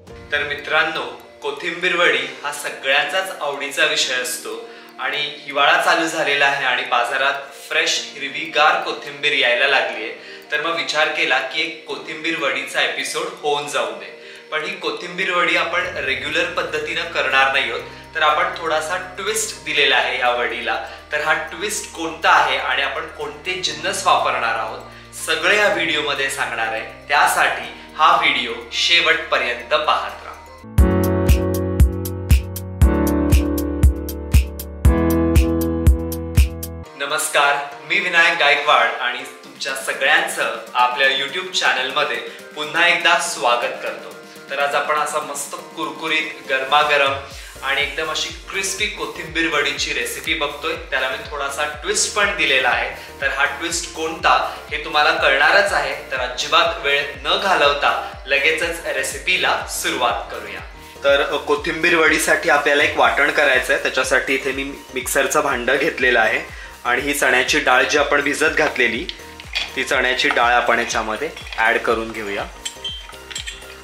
तर मित्रांनो, कोथिंबीर वडी हा सगळ्यांचाच आवडीचा विषय असतो आणि हिवाळा चालू झालेला आहे आणि बाजारात फ्रेश हिरवीगार कोथिंबीर यायला लागली आहे. तर मग विचार केला की एक कोथिंबीर वडीचा एपिसोड होऊन जाऊ दे. पण ही कोथिंबीर वडी आपण रेग्युलर पद्धतीने करणार नाही आहोत, तर आपण थोडासा ट्विस्ट दिलेला आहे या वडीला. तर हा ट्विस्ट कोणता आहे आणि आपण कोणते जिन्नस वापरणार आहोत सगळे या व्हिडिओ मध्ये सांगणार आहे. त्यासाठी हा व्हिडिओ शेवटपर्यंत पाहत राहा. नमस्कार, मी विनायक गायकवाड आणि तुमच्या सगळ्यांचं आपल्या YouTube चॅनल मध्ये पुन्हा एकदा स्वागत करतो. तर आज आपण असा मस्त कुरकुरीत गरमागरम आणि एकदम अशी क्रिस्पी कोथिंबीर वडीची रेसिपी बघतोय. त्याला मी थोडासा ट्विस्ट पण दिलेला आहे. तर हा ट्विस्ट कोणता हे तुम्हाला कळणारच आहे. तर अजिबात वेळ न घालवता लगेचच रेसिपीला सुरुवात करूया. तर कोथिंबीर वडीसाठी आपल्याला एक वाटण करायचं आहे. त्याच्यासाठी इथे मी मिक्सरचं भांडं घेतलेलं आहे आणि ही चण्याची डाळ जी आपण भिजत घातलेली ती चण्याची डाळ आपण याच्यामध्ये ऍड करून घेऊया.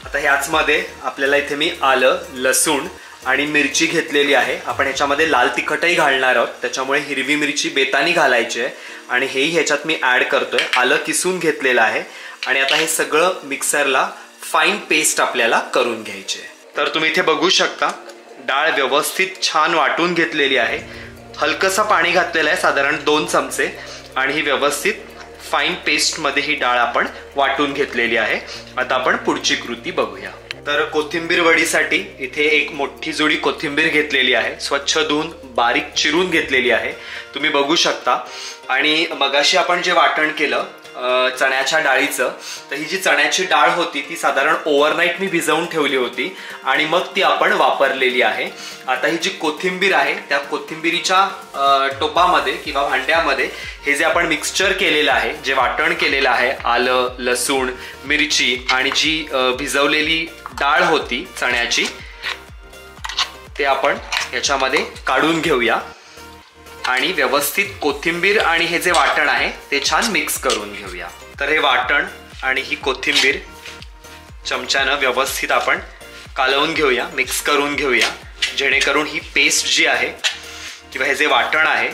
आता ह्याचमध्ये आपल्याला इथे मी आलं, लसूण आणि मिरची घेतलेली आहे. आपण ह्याच्यामध्ये लाल तिखटही घालणार आहोत, त्याच्यामुळे हिरवी मिरची बेतानी घालायची आहे आणि हेही ह्याच्यात मी ऍड करतोय. आलं किसून घेतलेलं आहे आणि आता हे सगळं मिक्सरला फाईन पेस्ट आपल्याला करून घ्यायची आहे. तर तुम्ही इथे बघू शकता डाळ व्यवस्थित छान वाटून घेतलेली आहे. हलकंसं पाणी घातलेलं आहे, साधारण 2 चमचे, आणि ही व्यवस्थित फाईन पेस्ट मध्ये ही डाळ आपण वाटून घेतलेली आहे. आता आपण पुढची कृती बघूया. तर कोथिंबीर वडीसाठी इथे एक मोठी जुडी कोथिंबीर घेतलेली आहे. स्वच्छ धुवून बारीक चिरून घेतलेली आहे, तुम्ही बघू शकता. आणि मगाशी आपण जे वाटण केलं चण्याच्या डाळीचं, तर ही जी चण्याची डाळ होती ती साधारण ओव्हरनाईट मी भिजवून ठेवली होती आणि मग ती आपण वापरलेली आहे. आता ही जी कोथिंबीर आहे त्या कोथिंबीरीच्या टोपामध्ये किंवा भांड्यामध्ये हे जे आपण मिक्सचर केलेलं आहे, जे वाटण केलेलं आहे, आलं, लसूण, मिरची आणि जी भिजवलेली डाळ होती चण्याची, ते आपण याच्यामध्ये काढून घेऊया आणि व्यवस्थित कोथिंबीर आणि हे जे वाटण आहे ते छान मिक्स करून घेऊया. तर हे वाटण आणि ही कोथिंबीर चमच्यानं व्यवस्थित आपण कालवून घेऊया, मिक्स करून घेऊया, जेणेकरून ही पेस्ट जी आहे किंवा हे जे वाटण आहे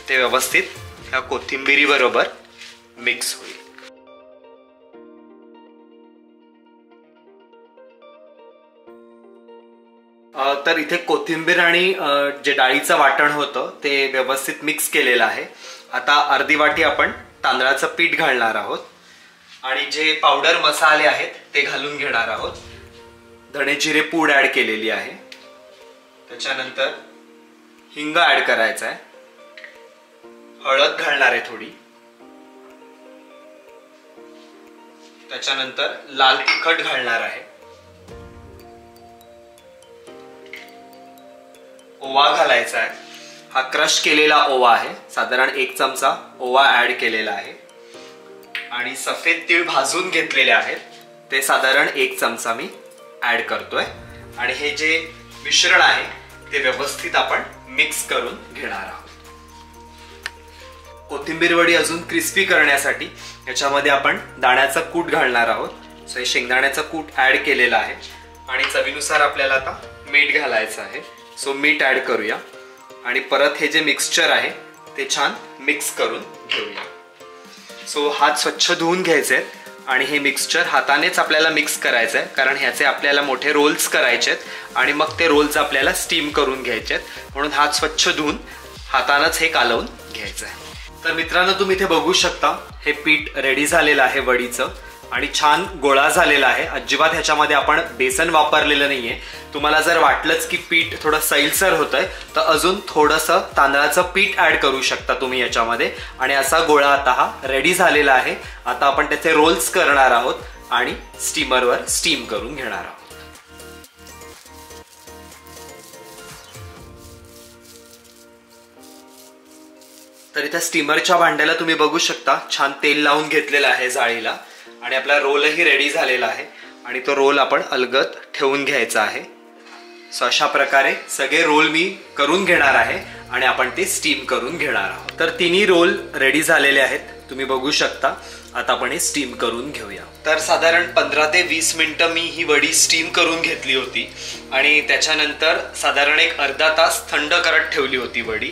ते व्यवस्थित ह्या कोथिंबीरी बरोबर मिक्स होईल. तर इथे कोथिंबीर आणि जे डाळीचं वाटण होतं ते व्यवस्थित मिक्स केलेलं आहे. आता अर्धी वाटी आपण तांदळाचं पीठ घालणार आहोत आणि जे पावडर मसाले आहेत ते घालून घेणार आहोत. धणे जिरे पूड ऍड केलेली आहे. त्याच्यानंतर हिंग ऍड करायचा आहे. हळद घालणार आहे थोडी. त्याच्यानंतर लाल तिखट घालणार आहे. ओवा घालायचा आहे. हा क्रश केलेला ओवा आहे, साधारण 1 चमचा ओवा ऍड केलेला आहे. आणि सफेद तीळ भाजून घेतलेले आहेत ते साधारण 1 चमचा मी ऍड करतोय. आणि हे जे मिश्रण आहे ते व्यवस्थित आपण मिक्स करून घेणार आहोत. कोथिंबीर वडी अजून क्रिस्पी करण्यासाठी याच्यामध्ये आपण दाण्याचं कूट घालणार आहोत. सो हे शेंगदाण्याचं कूट ऍड केलेलं आहे आणि चवीनुसार आपल्याला आता मीठ घालायचं आहे. सो मीठ ऍड करूया आणि परत हे जे मिक्सचर आहे ते छान मिक्स करून घेऊया. सो हात स्वच्छ धुवून घ्यायचे आणि हे मिक्सचर हातानेच आपल्याला मिक्स करायचं आहे, कारण ह्याचे आपल्याला मोठे रोल्स करायचे आहेत आणि मग ते रोल्स आपल्याला स्टीम करून घ्यायचे आहेत. म्हणून हात स्वच्छ धुवून हातानंच हे कालवून घ्यायचं आहे. तर मित्रांनो, तुम्ही इथे बघू शकता हे पीठ रेडी झालेलं आहे वडीचं आणि छान गोळा झालेला आहे. अजिबात ह्याच्यामध्ये आपण बेसन वापरलेलं नाहीये. तुम्हाला जर वाटलंच की पीठ थोडं सैलसर होतंय तर अजून थोडंसं तांदळाचं पीठ ऍड करू शकता तुम्ही याच्यामध्ये. आणि असा गोळा आता हा रेडी झालेला आहे. आता आपण त्याचे रोल्स करणार आहोत आणि स्टीमरवर स्टीम करून घेणार आहोत. तर इथे स्टीमरच्या भांड्याला तुम्ही बघू शकता छान तेल लावून घेतलेलं आहे जाळीला आणि आपला रोलही रेडी झालेला आहे आणि तो रोल आपण अलगद ठेवून घ्यायचा आहे. सो अशा प्रकारे सगळे रोल मी करून घेणार आहे आणि आपण ते स्टीम करून घेणार आहोत. तर तिन्ही रोल रेडी झालेले आहेत. तुम्ही बघू शकता. आता आपण हे स्टीम करून घेऊया. तर साधारण 15 ते 20 मिनिटं मी ही वडी स्टीम करून घेतली होती आणि त्याच्यानंतर साधारण एक अर्धा तास थंड करत ठेवली होती वडी.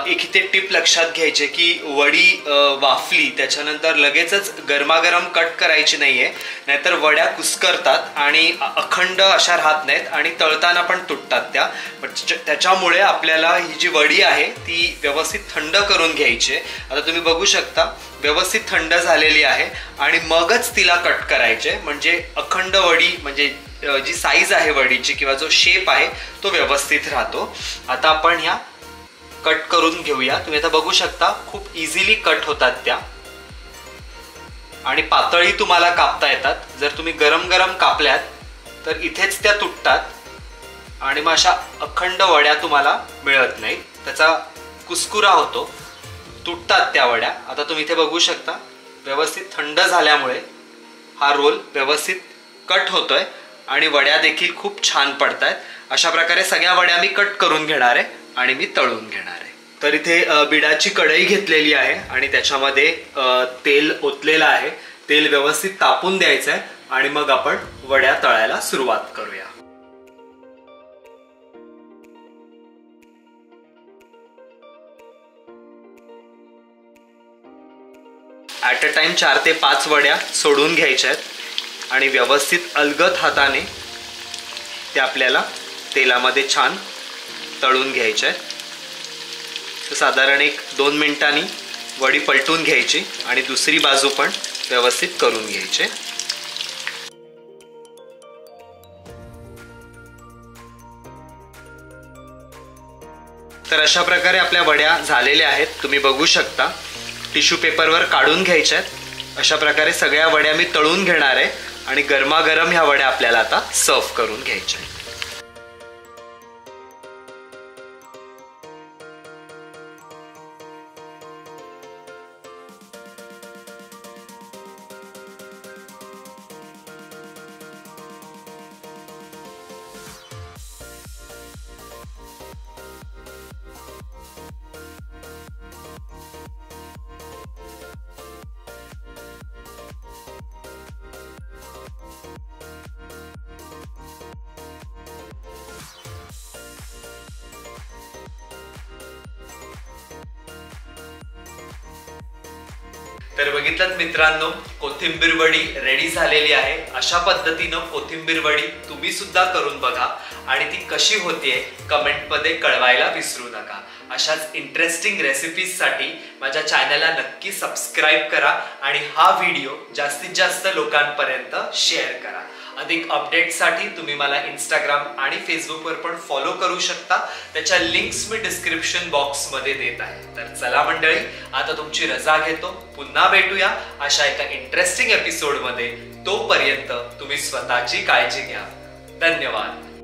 एक इथे टिप लक्षात घ्यायची की वडी वाफली त्याच्यानंतर लगेचच गरमागरम कट करायची नाहीये, नाहीतर वड्या कुस्करतात आणि अखंड अशा राहत नाहीत आणि तळताना पण तुटतात त्या. त्याच्यामुळे आपल्याला ही जी वडी आहे ती व्यवस्थित थंड करून घ्यायची आहे. आता तुम्ही बघू शकता व्यवस्थित थंड झालेली आहे आणि मगच तिला कट करायचे, म्हणजे अखंड वडी म्हणजे जी साईज आहे वडीची किंवा जो शेप आहे तो व्यवस्थित राहतो. आता आपण ह्या कट करून घेऊया. तुम्ही आता बघू शकता खूप इझिली कट होतात त्या आणि पातळी तुम्हाला कापता येतात. जर तुम्ही गरम गरम कापल्यात तर इथेच त्या तुटतात आणि मग अशा अखंड वड्या तुम्हाला मिळत नाहीत, त्याचा कुस्कुरा होतो, तुटतात त्या वड्या. आता तुम्ही इथे बघू शकता व्यवस्थित थंड झाल्यामुळे हा रोल व्यवस्थित कट होतोय आणि वड्या देखील खूप छान पडतायत. अशा प्रकारे सगळ्या वड्या मी कट करून घेणार आहे आणि मी तळून घेणार आहे. तर इथे बिडाची कढई घेतलेली आहे आणि त्याच्यामध्ये तेल ओतलेलं आहे. तेल व्यवस्थित तापून द्यायचं आहे आणि मग आपण वड्या तळायला सुरुवात करूया. ॲट अ टाइम 4 ते 5 वड्या सोडून घ्यायच्या आहेत आणि व्यवस्थित अलगद हाताने ते आपल्याला तेलामध्ये छान तळून घ्यायच्या आहेत. तर साधारण 1-2 मिनिटांनी वडी पलटून घ्यायची आणि दुसरी बाजू पण व्यवस्थित करून घ्यायची. तर अशा प्रकारे आपल्या वड्या झालेल्या आहेत. तुम्ही बघू शकता टिश्यू पेपरवर काढून घ्यायच्या आहेत. अशा प्रकारे सगळ्या वड्या मी तळून घेणार आहे आणि गरमागरम ह्या वड्या आपल्याला आता सर्व करून घ्यायच्या आहेत. तर बघितलं मित्रांनो, कोथिंबीर वडी रेडी झालेली आहे. अशा पद्धतीनं कोथिंबीर वडी तुम्ही सुद्धा करून बघा आणि ती कशी होतीये कमेंटमध्ये कळवायला विसरू नका. अशाच इंटरेस्टिंग रेसिपीजसाठी माझ्या चॅनलला नक्की सबस्क्राईब करा आणि हा व्हिडिओ जास्तीत जास्त लोकांपर्यंत शेअर करा. अधिक अपडेटसाठी तुम्ही मला इंस्टाग्राम आणि फेसबुकवर पण फॉलो करू शकता. त्याच्या लिंक्स मी डिस्क्रिप्शन बॉक्समध्ये देत आहे. तर चला मंडळी, आता तुमची रजा घेतो. पुन्हा भेटूया अशा एका इंटरेस्टिंग एपिसोडमध्ये. तोपर्यंत तुम्ही स्वतःची काळजी घ्या. धन्यवाद.